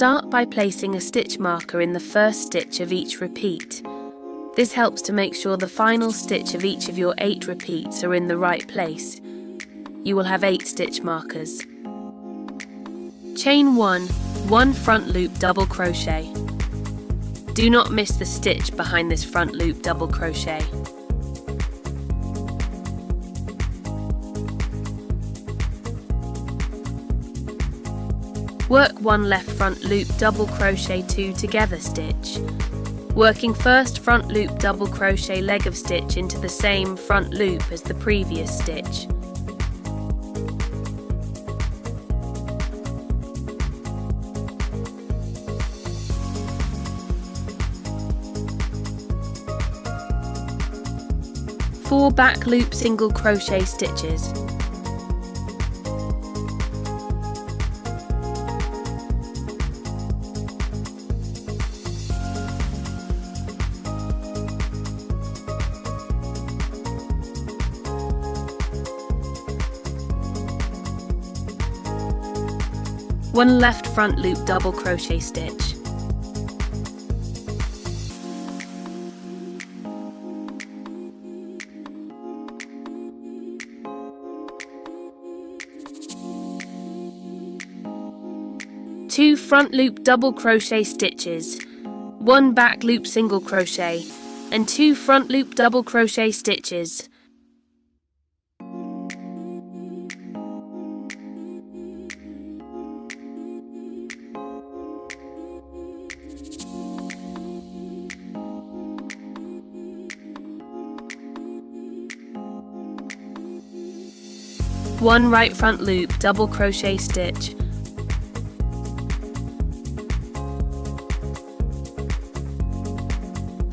Start by placing a stitch marker in the first stitch of each repeat. This helps to make sure the final stitch of each of your 8 repeats are in the right place. You will have 8 stitch markers. Chain 1, 1 front loop double crochet. Do not miss the stitch behind this front loop double crochet. Work 1 left front loop double crochet 2 together stitch, working first front loop double crochet leg of stitch into the same front loop as the previous stitch. Four back loop single crochet stitches. One left front loop double crochet stitch. Two front loop double crochet stitches, 1 back loop single crochet, and 2 front loop double crochet stitches. One right front loop double crochet stitch.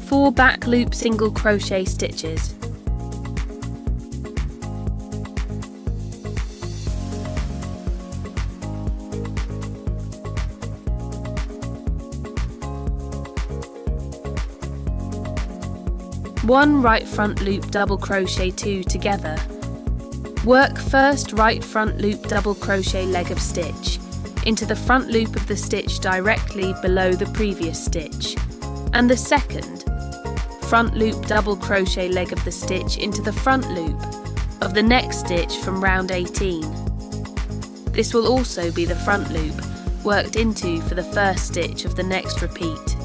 Four back loop single crochet stitches. One right front loop double crochet 2 together. Work first right front loop double crochet leg of stitch into the front loop of the stitch directly below the previous stitch, and the second front loop double crochet leg of the stitch into the front loop of the next stitch from round 18. This will also be the front loop worked into for the first stitch of the next repeat.